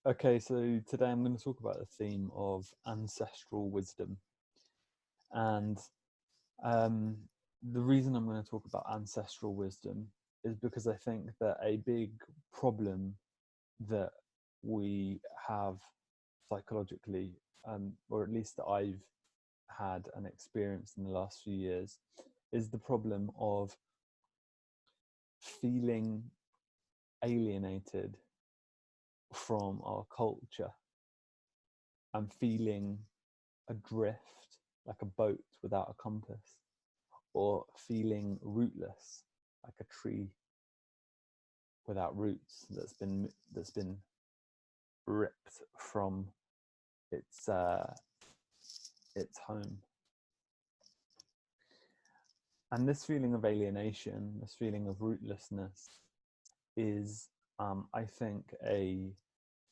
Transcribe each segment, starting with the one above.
Okay, so today I'm going to talk about the theme of ancestral wisdom. And the reason I'm going to talk about ancestral wisdom is because I think that a big problem that we have psychologically, or at least that I've had and experienced in the last few years, is the problem of feeling alienated from our culture and feeling adrift like a boat without a compass, or feeling rootless like a tree without roots that's been ripped from its home. And this feeling of alienation, this feeling of rootlessness, is I think a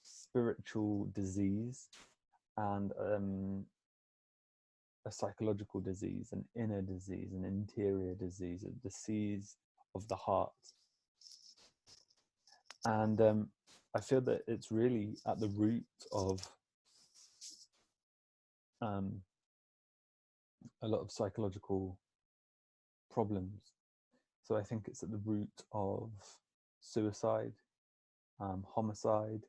spiritual disease and a psychological disease, an inner disease, an interior disease, a disease of the heart. And I feel that it's really at the root of a lot of psychological problems. So I think it's at the root of suicide, homicide,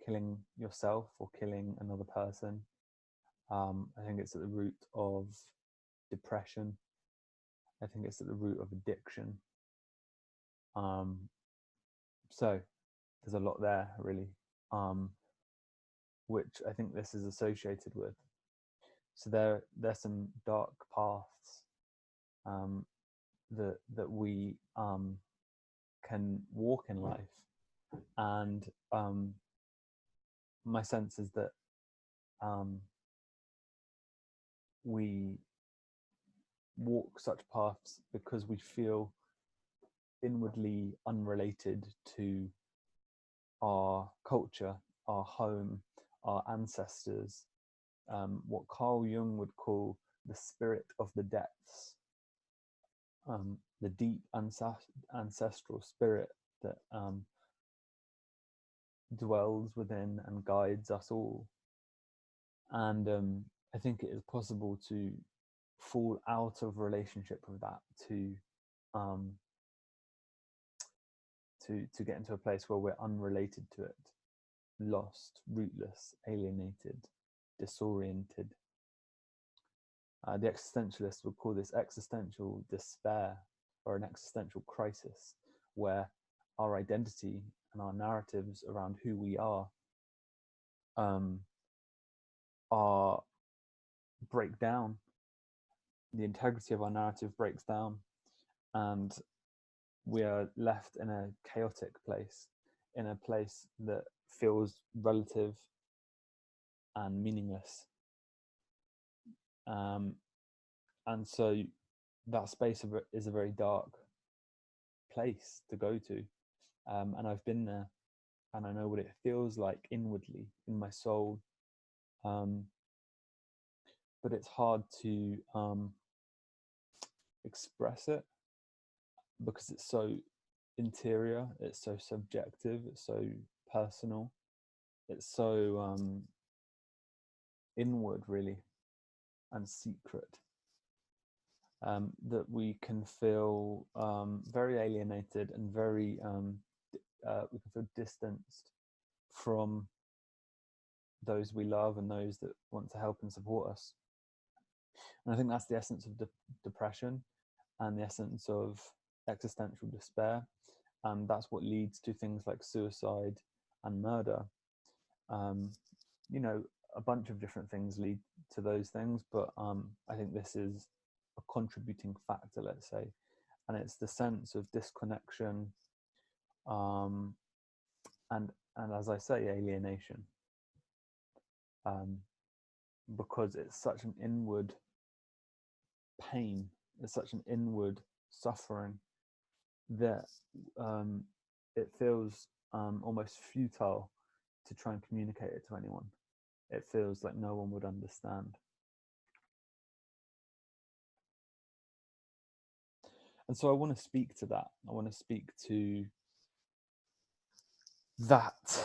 killing yourself or killing another person. I think it's at the root of depression. I think it's at the root of addiction. So there's a lot there, really, which I think this is associated with. So there's some dark paths that we can walk in life, and my sense is that we walk such paths because we feel inwardly unrelated to our culture, our home, our ancestors, what Carl Jung would call the spirit of the depths, the deep ancestral spirit that dwells within and guides us all. And I think it is possible to fall out of relationship with that, to get into a place where we're unrelated to it, lost, rootless, alienated, disoriented. The existentialists would call this existential despair, or an existential crisis, where our identity and our narratives around who we are break down. The integrity of our narrative breaks down, and we are left in a chaotic place, in a place that feels relative and meaningless. And so that space is a very dark place to go to. And I've been there, and I know what it feels like inwardly in my soul. But it's hard to express it because it's so interior, it's so subjective, it's so personal, it's so inward, really, and secret, that we can feel very alienated and very we can feel distanced from those we love and those that want to help and support us. And I think that's the essence of depression and the essence of existential despair. And that's what leads to things like suicide and murder. A bunch of different things lead to those things, but I think this is a contributing factor, let's say. And it's the sense of disconnection, and as I say, alienation, because it's such an inward pain, it's such an inward suffering that it feels almost futile to try and communicate it to anyone. It feels like no one would understand. And so I want to speak to that. I want to speak to that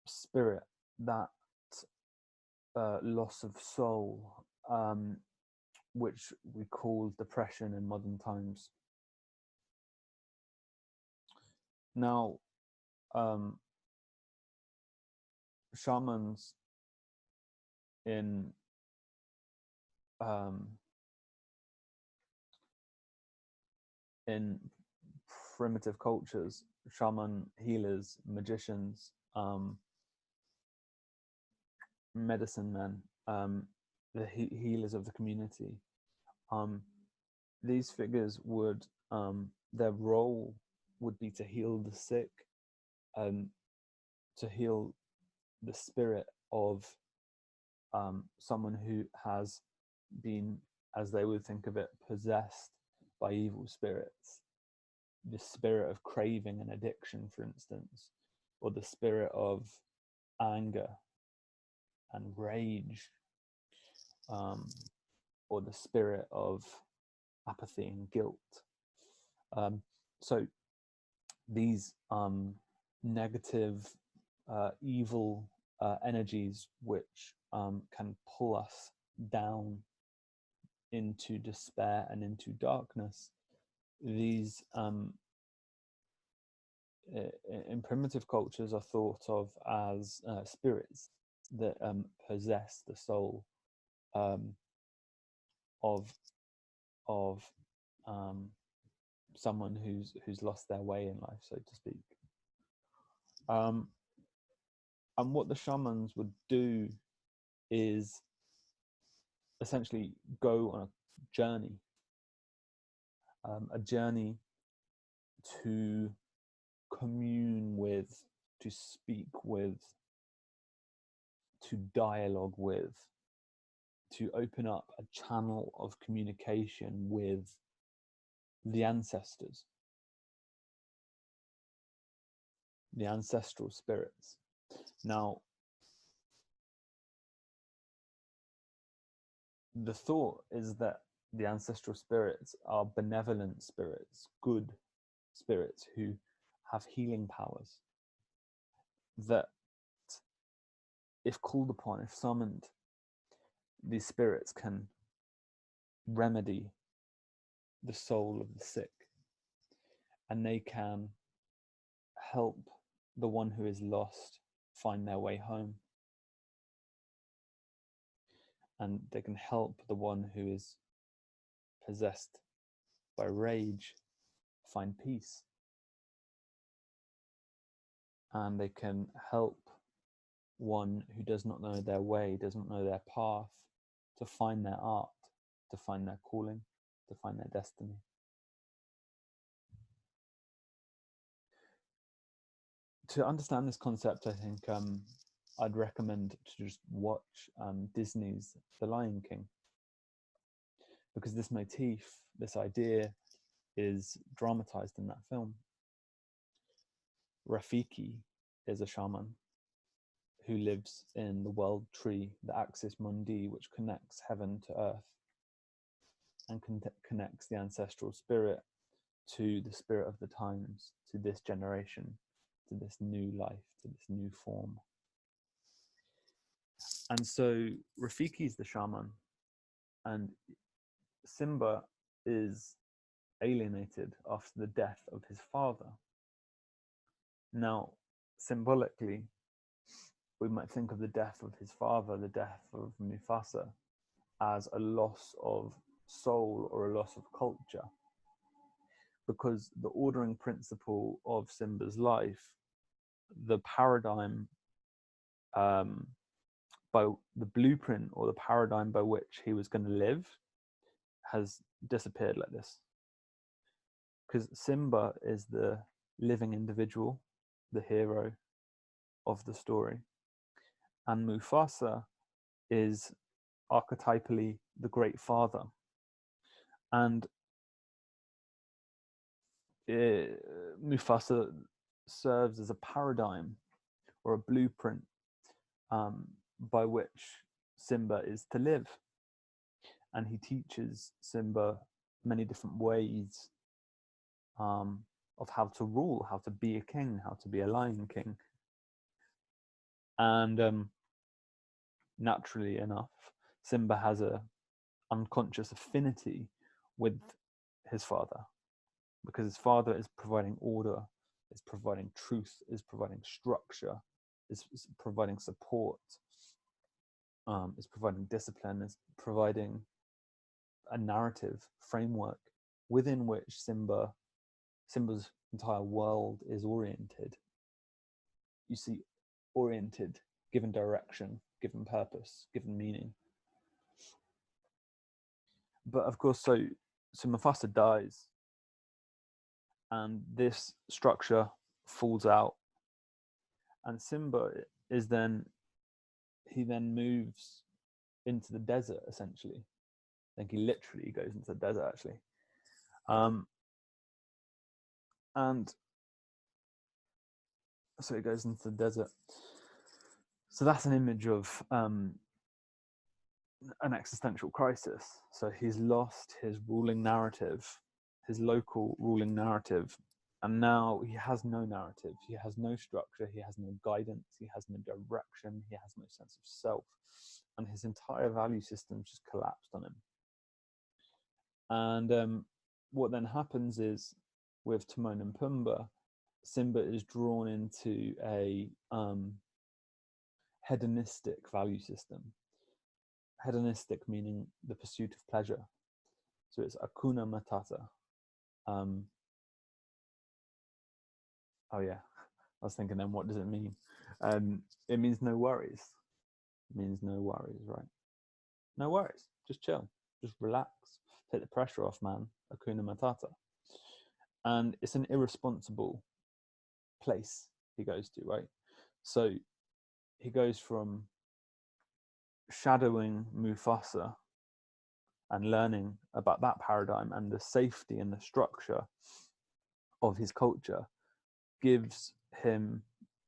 spirit, that loss of soul, which we call depression in modern times. Now, shamans in primitive cultures, shaman healers, magicians, medicine men, the healers of the community, these figures would, their role would be to heal the sick, to heal the spirit of someone who has been, as they would think of it, possessed by evil spirits. The spirit of craving and addiction, for instance, or the spirit of anger and rage, or the spirit of apathy and guilt. So these negative, evil energies which can pull us down into despair and into darkness, these in primitive cultures are thought of as spirits that possess the soul of someone who's lost their way in life, so to speak. And what the shamans would do is essentially go on a journey to commune with, to speak with, to dialogue with, to open up a channel of communication with the ancestors, the ancestral spirits. Now, the thought is that the ancestral spirits are benevolent spirits, good spirits who have healing powers, that if called upon, if summoned, these spirits can remedy the soul of the sick, and they can help the one who is lost find their way home, and they can help the one who is possessed by rage find peace, and they can help one who does not know their way, doesn't know their path, to find their art, to find their calling, to find their destiny. To understand this concept, I think I'd recommend to just watch Disney's The Lion King, because this motif, this idea, is dramatized in that film. Rafiki is a shaman who lives in the world tree, the Axis Mundi, which connects heaven to earth and connects the ancestral spirit to the spirit of the times, to this generation, to this new life, to this new form. And so Rafiki is the shaman, and Simba is alienated after the death of his father. Now, symbolically, we might think of the death of his father, the death of Mufasa, as a loss of soul or a loss of culture, because the ordering principle of Simba's life, the paradigm, by the blueprint or the paradigm by which he was going to live, has disappeared like this. Because Simba is the living individual, the hero of the story, and Mufasa is archetypally the great father. And Mufasa serves as a paradigm or a blueprint by which Simba is to live. And he teaches Simba many different ways of how to rule, how to be a king, how to be a lion king. And naturally enough, Simba has a unconscious affinity with his father, because his father is providing order, is providing truth, is providing structure, is providing support, is providing discipline, is providing a narrative framework within which Simba's entire world is oriented. You see, oriented, given direction, given purpose, given meaning. But of course, so Mufasa dies, and this structure falls out, and Simba is then moves into the desert, essentially. I think he literally goes into the desert, actually. And so he goes into the desert. So that's an image of an existential crisis. So he's lost his ruling narrative, his local ruling narrative, and now he has no narrative, he has no structure, he has no guidance, he has no direction, he has no sense of self, and his entire value system just collapsed on him. And what then happens is, with Timon and Pumbaa, Simba is drawn into a hedonistic value system. Hedonistic meaning the pursuit of pleasure. So it's Hakuna Matata. Oh yeah, I was thinking then, what does it mean? It means no worries. It means no worries, right? No worries. Just chill. Just relax. Take the pressure off, man. Hakuna Matata. And it's an irresponsible place he goes to, right? So he goes from shadowing Mufasa and learning about that paradigm and the safety and the structure of his culture, gives him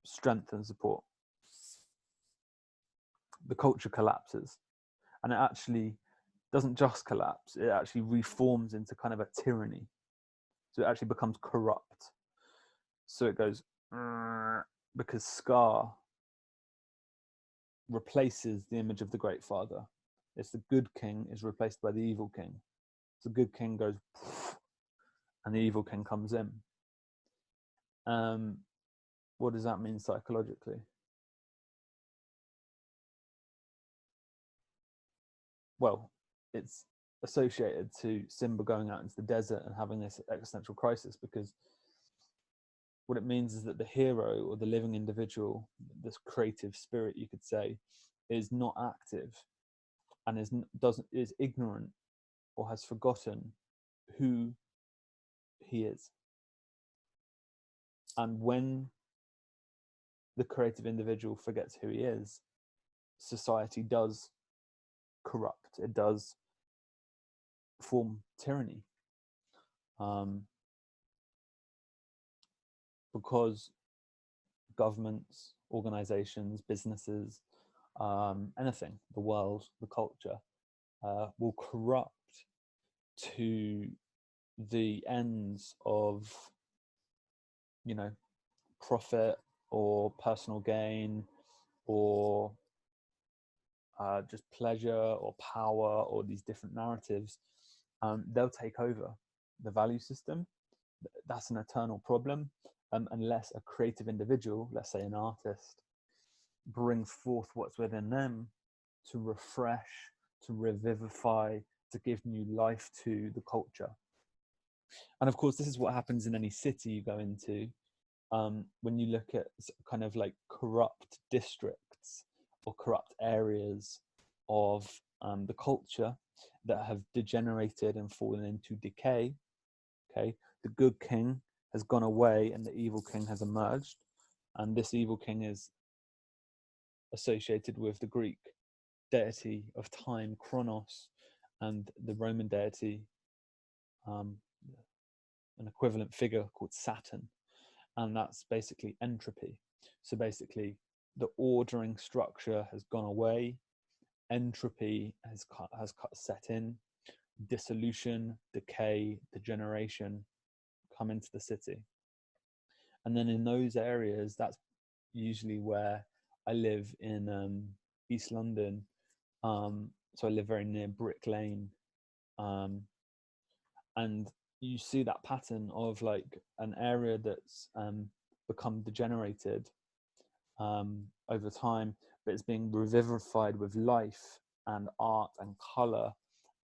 strength and support. The culture collapses, and it actually doesn't just collapse, it actually reforms into kind of a tyranny. So it actually becomes corrupt. So it goes, because Scar replaces the image of the great father. It's the good king is replaced by the evil king. So the good king goes, and the evil king comes in. What does that mean psychologically? Well, it's associated to Simba going out into the desert and having this existential crisis, because what it means is that the hero, or the living individual, this creative spirit, you could say, is not active and is ignorant or has forgotten who he is. And when the creative individual forgets who he is, society does corrupt. It does form tyranny. Because governments, organizations, businesses, anything, the world, the culture, will corrupt to the ends of, profit or personal gain, or just pleasure or power, or these different narratives. They'll take over the value system. That's an eternal problem, unless a creative individual, let's say an artist, brings forth what's within them to refresh, to revivify, to give new life to the culture. And of course, this is what happens in any city you go into. When you look at kind of like corrupt districts or corrupt areas of the culture that have degenerated and fallen into decay, okay, the good king has gone away and the evil king has emerged, and this evil king is associated with the Greek deity of time, Chronos, and the Roman deity, an equivalent figure called Saturn, and that's basically entropy. So basically, the ordering structure has gone away, entropy has set in, dissolution, decay, degeneration come into the city. And then in those areas, that's usually where I live in East London. So I live very near Brick Lane. And you see that pattern of like an area that's become degenerated over time, but it's being revivified with life and art and color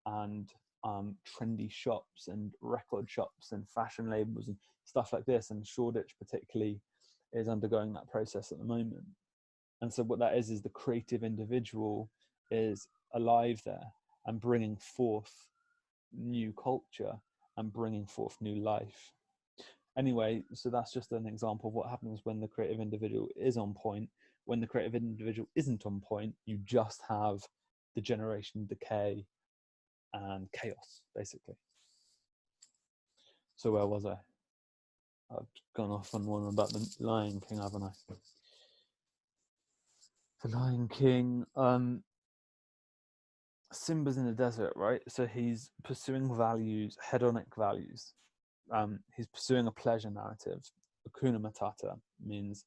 and trendy shops and record shops and fashion labels and stuff like this. And Shoreditch particularly is undergoing that process at the moment. And so what that is the creative individual is alive there and bringing forth new culture and bringing forth new life. Anyway, so that's just an example of what happens when the creative individual is on point. When the creative individual isn't on point, you just have degeneration, decay, and chaos, basically. So where was I? I've gone off on one about the Lion King, haven't I? The Lion King, Simba's in the desert, right? So he's pursuing values, hedonic values. He's pursuing a pleasure narrative. Hakuna Matata means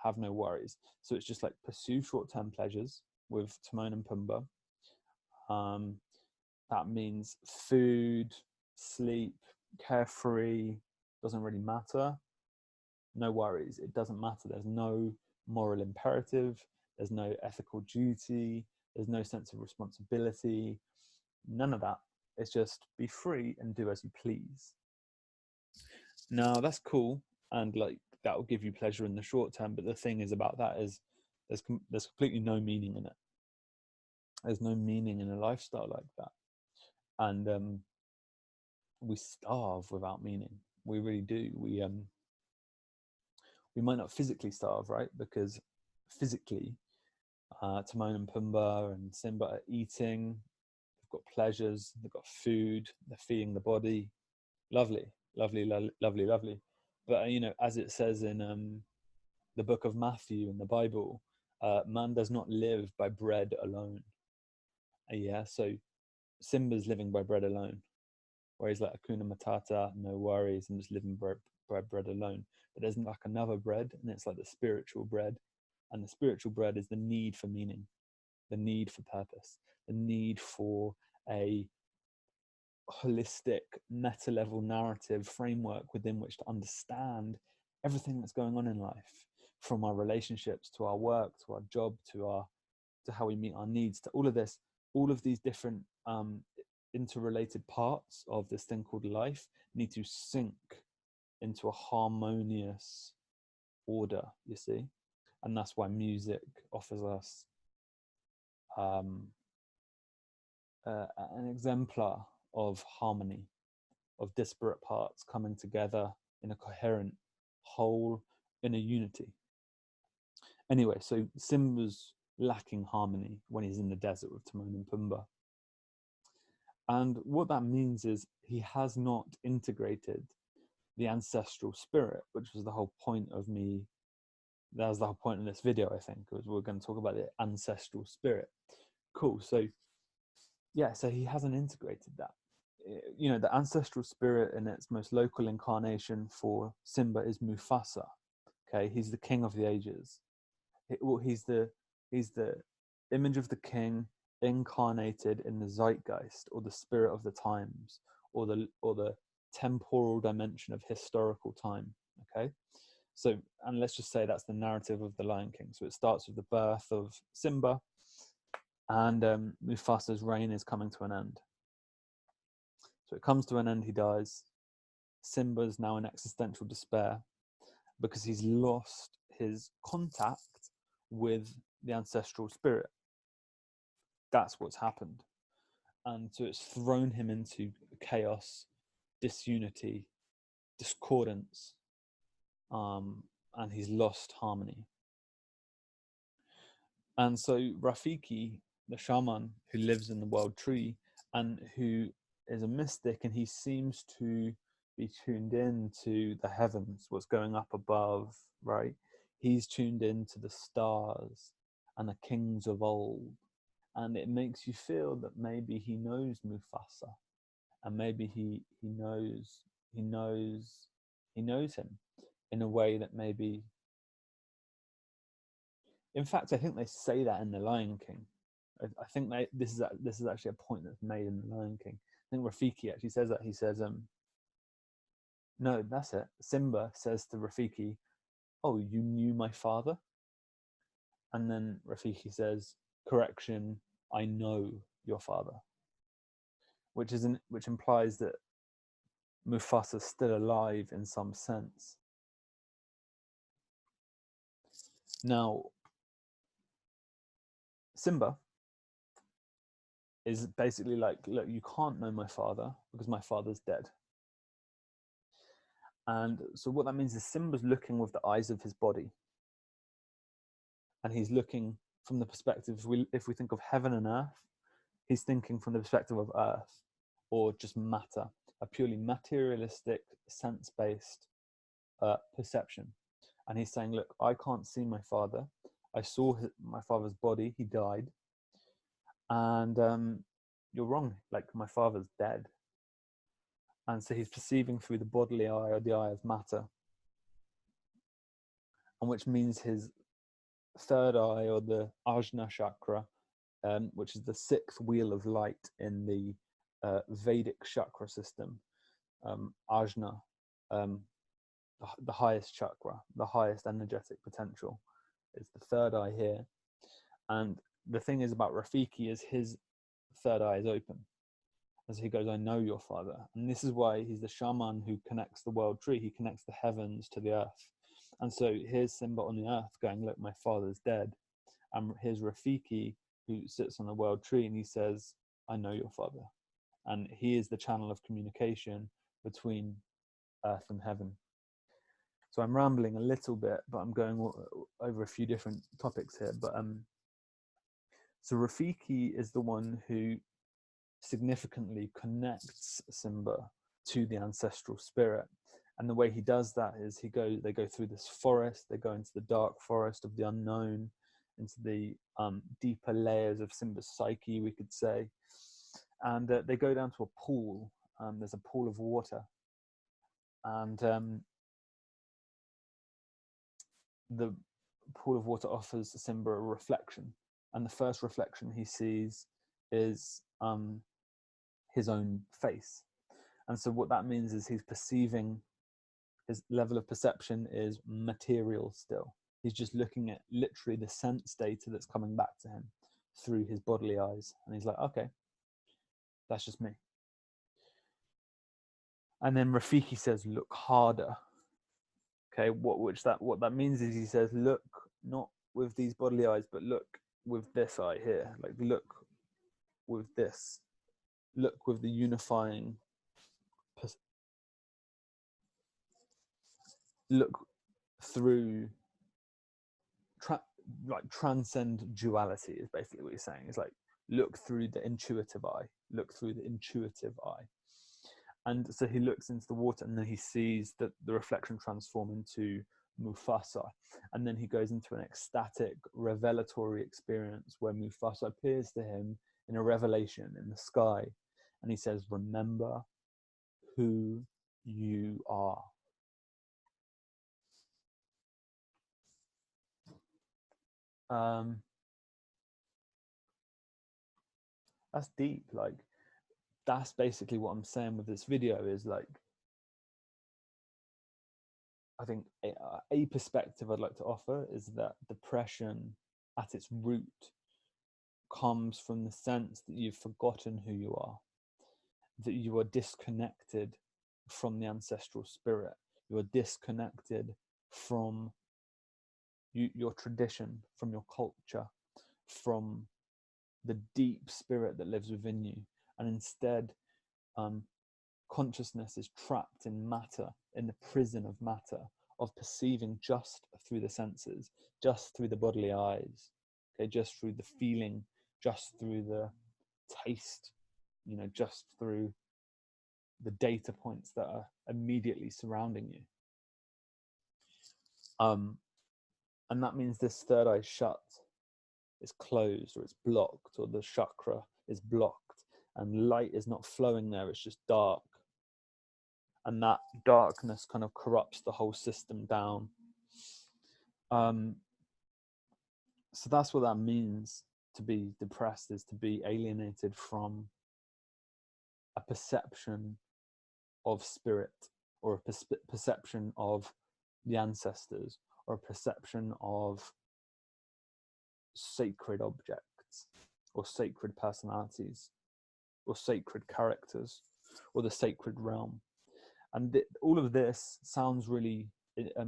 have no worries. So it's just like pursue short-term pleasures with Timon and Pumbaa. That means food, sleep, carefree, doesn't really matter. No worries, it doesn't matter. There's no moral imperative, there's no ethical duty, there's no sense of responsibility, none of that. It's just be free and do as you please. Now that's cool, and like that will give you pleasure in the short term, but the thing is about that is there's completely no meaning in it. There's no meaning in a lifestyle like that. And we starve without meaning. We really do. We might not physically starve, right? Because physically, Timon and Pumbaa and Simba are eating. They've got pleasures. They've got food. They're feeding the body. Lovely, lovely, lovely, lovely. But as it says in the book of Matthew in the Bible, man does not live by bread alone. Yeah, so Simba's living by bread alone, where he's like Hakuna Matata, no worries, and just living by bread alone. But there's like another bread, and it's like the spiritual bread. And the spiritual bread is the need for meaning, the need for purpose, the need for a holistic meta-level narrative framework within which to understand everything that's going on in life, from our relationships to our work to our job to how we meet our needs, to all of this, all of these different interrelated parts of this thing called life need to sync into a harmonious order, you see. And that's why music offers us an exemplar of harmony, of disparate parts coming together in a coherent whole, in a unity. Anyway, so Simba's lacking harmony when he's in the desert with Timon and Pumbaa. And what that means is he has not integrated the ancestral spirit, which was the whole point of me. That was the whole point of this video, I think, was we're going to talk about the ancestral spirit. Cool. So, yeah, so he hasn't integrated that. The ancestral spirit in its most local incarnation for Simba is Mufasa. Okay, he's the king of the ages. He's the image of the king incarnated in the zeitgeist, or the spirit of the times, or the temporal dimension of historical time. Okay, so, and let's just say that's the narrative of the Lion King. So it starts with the birth of Simba, and Mufasa's reign is coming to an end. So it comes to an end, he dies. Simba's now in existential despair because he's lost his contact with the ancestral spirit. That's what's happened. And so it's thrown him into chaos, disunity, discordance, and he's lost harmony. And so Rafiki, the shaman who lives in the world tree and who is a mystic, and he seems to be tuned in to the heavens, what's going up above, right? He's tuned into the stars and the kings of old. And it makes you feel that maybe he knows Mufasa, and maybe he knows him. in a way that maybe, in fact, I think they say that in The Lion King. I think this is actually a point that's made in The Lion King. I think Rafiki actually says that. He says, no, that's it. Simba says to Rafiki, "Oh, you knew my father?" And then Rafiki says, "Correction, I know your father," which implies that Mufasa's still alive in some sense. Now, Simba is basically like, look, you can't know my father because my father's dead. And so what that means is Simba's looking with the eyes of his body. And he's looking from the perspective, if we think of heaven and earth, he's thinking from the perspective of earth, or just matter, a purely materialistic, sense-based perception. And he's saying, look, I can't see my father. I saw my father's body, he died. And you're wrong, like my father's dead. And so he's perceiving through the bodily eye, or the eye of matter. And which means his third eye, or the Ajna chakra, which is the sixth wheel of light in the Vedic chakra system. Ajna, the highest chakra, the highest energetic potential, is the third eye here. And the thing is about Rafiki is his third eye is open. As he goes, I know your father. And this is why he's the shaman who connects the world tree. He connects the heavens to the earth. And so here's Simba on the earth going, look, my father's dead. And here's Rafiki who sits on the world tree and he says, I know your father. And he is the channel of communication between earth and heaven. So I'm rambling a little bit, but I'm going over a few different topics here. But so Rafiki is the one who significantly connects Simba to the ancestral spirit. And the way he does that is they go through this forest, they go into the dark forest of the unknown, into the deeper layers of Simba's psyche, we could say. And they go down to a pool. There's a pool of water. And the pool of water offers Simba a reflection. And the first reflection he sees is his own face. And so what that means is he's perceiving, his level of perception is material still. He's just looking at literally the sense data that's coming back to him through his bodily eyes. And he's like, okay, that's just me. And then Rafiki says, look harder. Okay, what that means is he says, look not with these bodily eyes, but look with this eye here. Like look with this. Look with the unifying. Look through. Like transcend duality is basically what he's saying. It's like look through the intuitive eye. Look through the intuitive eye. And so he looks into the water and then he sees that the reflection transform into Mufasa. And then he goes into an ecstatic revelatory experience where Mufasa appears to him in a revelation in the sky. And he says, remember who you are. That's deep. Like, that's basically what I'm saying with this video is like, I think a perspective I'd like to offer is that depression at its root comes from the sense that you've forgotten who you are, that you are disconnected from the ancestral spirit, you are disconnected from your tradition, from your culture, from the deep spirit that lives within you. And instead, consciousness is trapped in matter, in the prison of matter, of perceiving just through the senses, just through the bodily eyes, okay, just through the feeling, just through the taste, just through the data points that are immediately surrounding you. And that means this third eye shut, is closed, or it's blocked, or the chakra is blocked, and light is not flowing there, it's just dark. and that darkness kind of corrupts the whole system down. So that's what that means, to be depressed, is to be alienated from a perception of spirit, or a perception of the ancestors, or a perception of sacred objects, or sacred personalities, or sacred characters, or the sacred realm. And all of this sounds really, I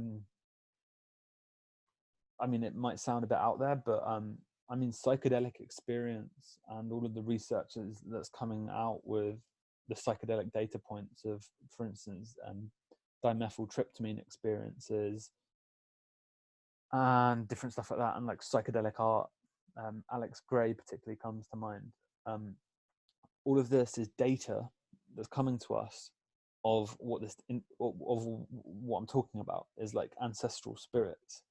mean, it might sound a bit out there, but I mean, psychedelic experience and all of the research that's coming out with the psychedelic data points of, for instance, dimethyltryptamine experiences and different stuff like that, and like psychedelic art. Alex Gray particularly comes to mind. All of this is data that's coming to us of what this of what I'm talking about is like ancestral spirits,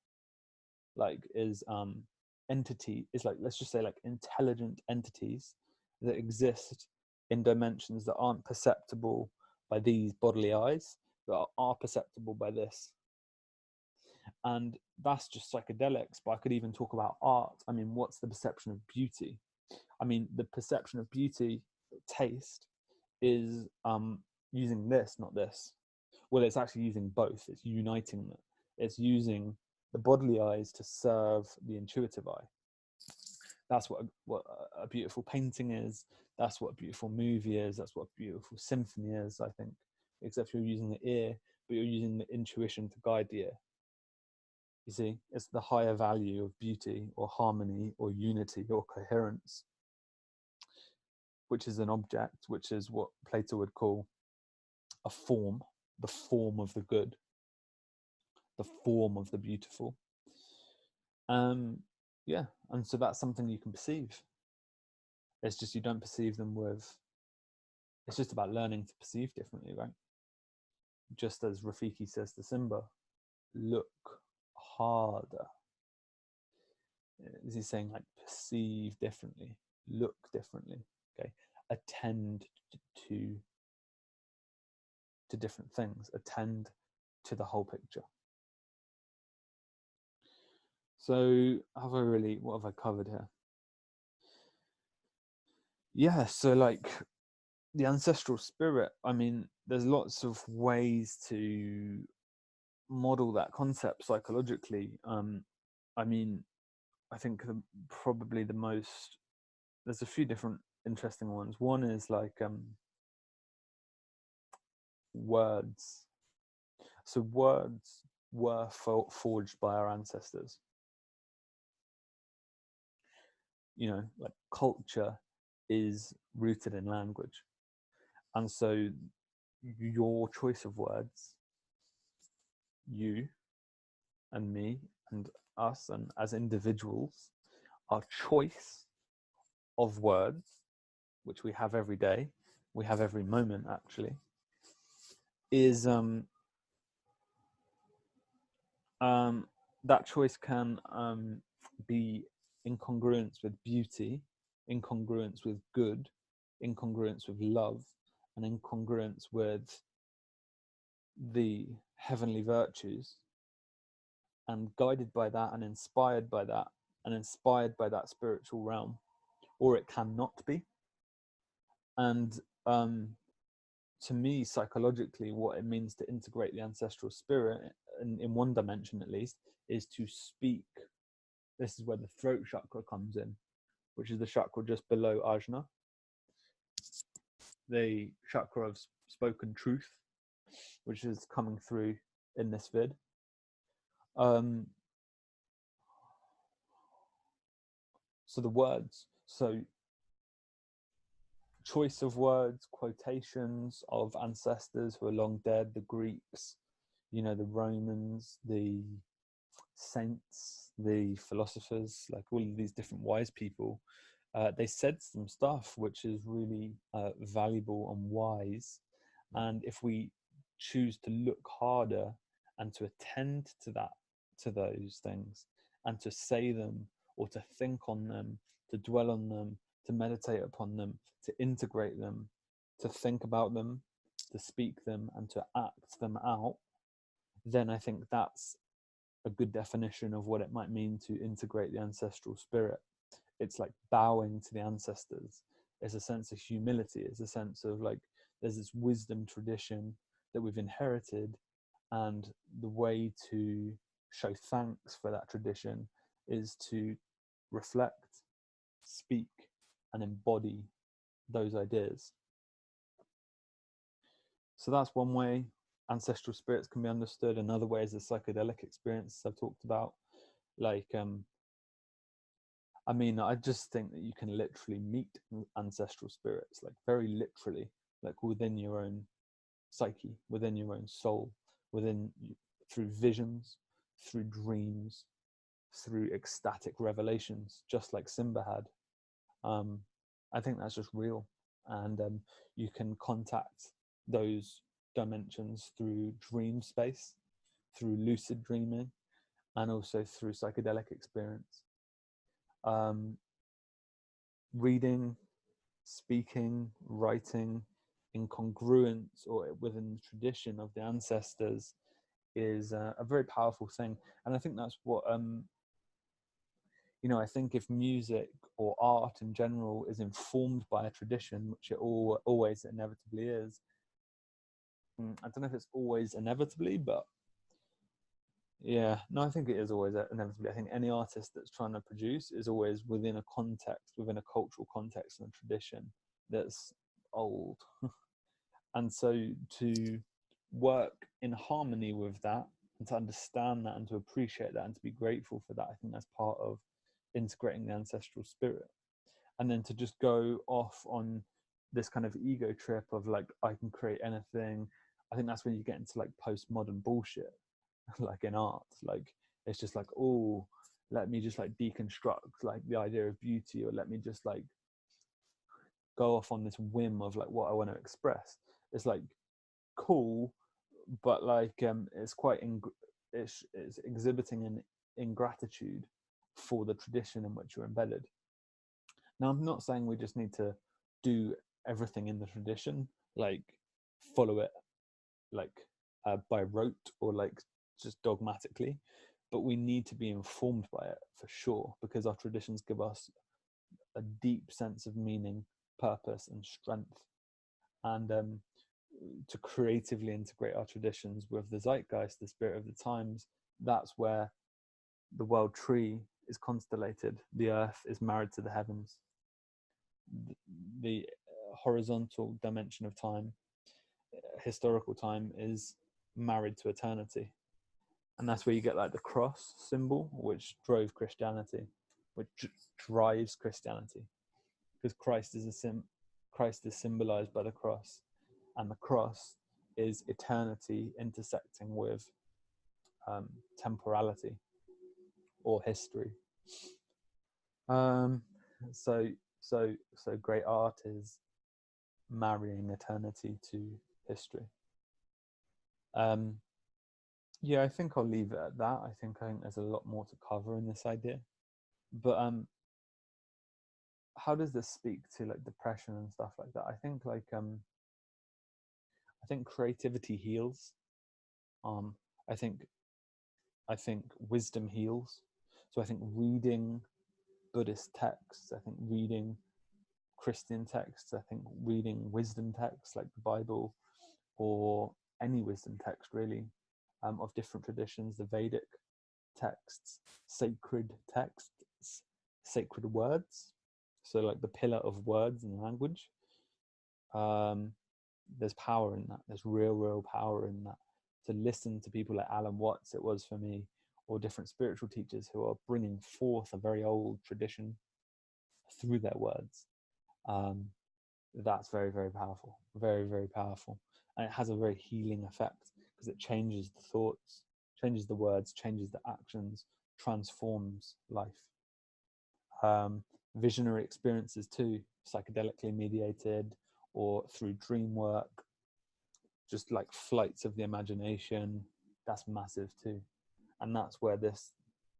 like is entity is like, let's just say, like intelligent entities that exist in dimensions that aren't perceptible by these bodily eyes, but are perceptible by this. And that's just psychedelics, but I could even talk about art. I mean, what's the perception of beauty? I mean, the perception of beauty, taste, is using this, not this. Well, it's actually using both. It's uniting them. It's using the bodily eyes to serve the intuitive eye. That's what a beautiful painting is. That's what a beautiful movie is. That's what a beautiful symphony is, I think. Except you're using the ear, but you're using the intuition to guide the ear. You see, it's the higher value of beauty, or harmony, or unity, or coherence, which is an object, which is what Plato would call a form, the form of the good, the form of the beautiful. Yeah, and so that's something you can perceive. It's just you don't perceive them with, it's just about learning to perceive differently, right? Just as Rafiki says to Simba, look harder. Is he saying, like, perceive differently, look differently, okay? Attend to different things, attend to the whole picture. So what have I covered here? Yeah, so like the ancestral spirit, I mean, there's lots of ways to model that concept psychologically. I mean, I think probably the most, there's a few different interesting ones. One is like words. So words were forged by our ancestors. You know, like culture is rooted in language. And so your choice of words, you and me and us, and as individuals, our choice of words, which we have every day, we have every moment actually, is that choice can be in congruence with beauty, in congruence with good, in congruence with love, and in congruence with the heavenly virtues, and guided by that, and inspired by that, and inspired by that spiritual realm, or it cannot be. And to me, psychologically, what it means to integrate the ancestral spirit, in one dimension at least, is to speak. This is where the throat chakra comes in, which is the chakra just below Ajna, the chakra of spoken truth, which is coming through in this vid. So the words, so choice of words, quotations of ancestors who are long dead, the Greeks, you know, the Romans, the saints, the philosophers, like all of these different wise people, they said some stuff which is really valuable and wise. And if we choose to look harder and to attend to that, to those things, and to say them, or to think on them, to dwell on them, to meditate upon them, to integrate them, to think about them, to speak them and to act them out, then I think that's a good definition of what it might mean to integrate the ancestral spirit. It's like bowing to the ancestors. It's a sense of humility. It's a sense of like, there's this wisdom tradition that we've inherited, and the way to show thanks for that tradition is to reflect, speak, and embody those ideas. So that's one way ancestral spirits can be understood. Another way is the psychedelic experience I've talked about. Like, I mean, I just think that you can literally meet ancestral spirits, like very literally, like within your own psyche, within your own soul, through visions, through dreams, through ecstatic revelations, just like Simba had. I think that's just real, and you can contact those dimensions through dream space, through lucid dreaming, and also through psychedelic experience. Reading, speaking, writing in congruence or within the tradition of the ancestors is a very powerful thing. And I think that's what, I think if music or art in general is informed by a tradition, which it always inevitably is, I don't know if it's always inevitably, but yeah, no, I think it is always inevitably. I think any artist that's trying to produce is always within a context, within a cultural context and a tradition that's old. And so to work in harmony with that, and to understand that, and to appreciate that, and to be grateful for that, I think that's part of integrating the ancestral spirit. And then to just go off on this kind of ego trip of like, I can create anything, I think that's when you get into like postmodern bullshit. Like in art, like it's just like, oh, let me just like deconstruct like the idea of beauty, or let me just like go off on this whim of like what I want to express. It's like cool, but like it's quite it's exhibiting an ingratitude for the tradition in which you're embedded. Now, I'm not saying we just need to do everything in the tradition, like follow it like by rote or like just dogmatically, but we need to be informed by it for sure, because our traditions give us a deep sense of meaning, purpose, and strength. And to creatively integrate our traditions with the zeitgeist, the spirit of the times, that's where the world tree is constellated, the earth is married to the heavens, the horizontal dimension of time, historical time, is married to eternity. And that's where you get like the cross symbol, which drove Christianity, which drives Christianity, because Christ is symbolized by the cross, and the cross is eternity intersecting with temporality or history. So great art is marrying eternity to history. Yeah, I think I'll leave it at that. I think there's a lot more to cover in this idea. But how does this speak to like depression and stuff like that? I think like I think creativity heals. I think wisdom heals. So I think reading Buddhist texts, I think reading Christian texts, I think reading wisdom texts like the Bible, or any wisdom text really, of different traditions, the Vedic texts, sacred texts, sacred words, so like the pillar of words and language. There's power in that. There's real power in that. To listen to people like Alan Watts, it was for me, or different spiritual teachers who are bringing forth a very old tradition through their words. That's very powerful, very powerful, and it has a very healing effect, because it changes the thoughts, changes the words, changes the actions, transforms life. Visionary experiences too, psychedelically mediated or through dream work, just like flights of the imagination, that's massive too. And that's where this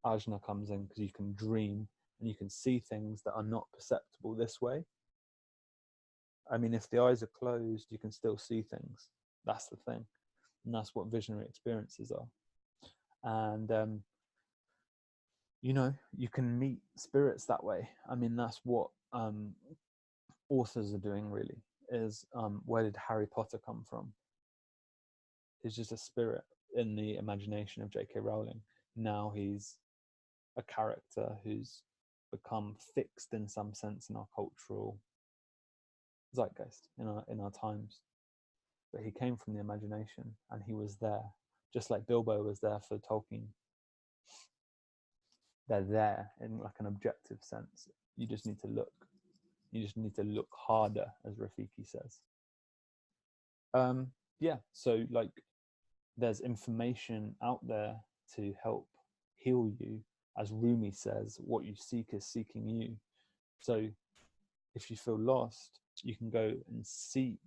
ajna comes in, because you can dream and you can see things that are not perceptible this way. I mean, if the eyes are closed, you can still see things. That's the thing, and that's what visionary experiences are. And you know, you can meet spirits that way. I mean, that's what authors are doing, really. Is where did Harry Potter come from? It's just a spirit in the imagination of J.K. Rowling. Now he's a character who's become fixed in some sense in our cultural zeitgeist, in our times. But he came from the imagination, and he was there, just like Bilbo was there for Tolkien. They're there in like an objective sense. You just need to look. You just need to look harder, as Rafiki says. Yeah, so like there's information out there to help heal you. As Rumi says, what you seek is seeking you. So if you feel lost, you can go and seek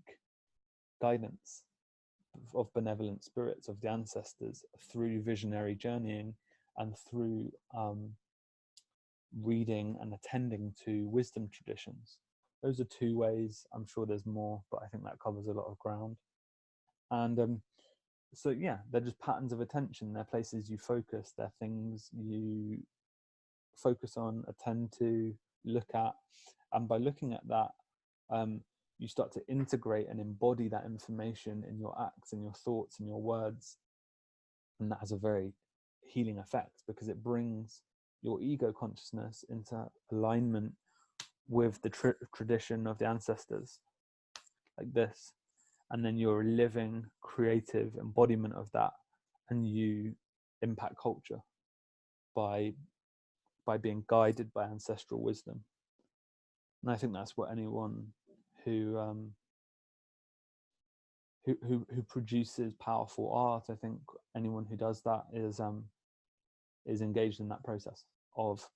guidance of benevolent spirits, of the ancestors, through visionary journeying and through reading and attending to wisdom traditions. Those are two ways. I'm sure there's more, but I think that covers a lot of ground. And so yeah, they're just patterns of attention. They're places you focus. They're things you focus on, attend to, look at. And by looking at that, you start to integrate and embody that information in your acts and your thoughts and your words. And that has a very healing effect, because it brings your ego consciousness into alignment with the tradition of the ancestors, like this. And then you're a living, creative embodiment of that, and you impact culture by being guided by ancestral wisdom. And I think that's what anyone who produces powerful art, I think anyone who does that is engaged in that process of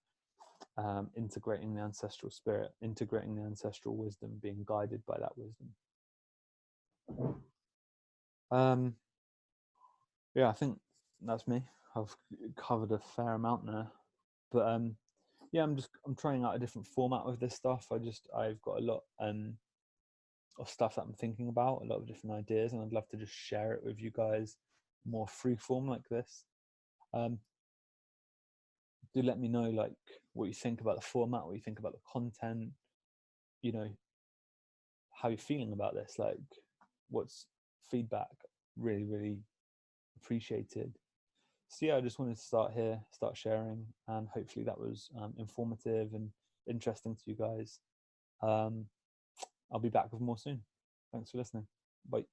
integrating the ancestral spirit, integrating the ancestral wisdom, being guided by that wisdom. Yeah, I think that's me. I've covered a fair amount there, but yeah, I'm trying out a different format with this stuff. I've got a lot of stuff that I'm thinking about, a lot of different ideas, and I'd love to just share it with you guys more free form like this. Do let me know like what you think about the format, what you think about the content, you know, how you're feeling about this, like what's feedback. Really, really appreciated. So yeah, I just wanted to start here, start sharing, and hopefully that was informative and interesting to you guys. I'll be back with more soon. Thanks for listening. Bye.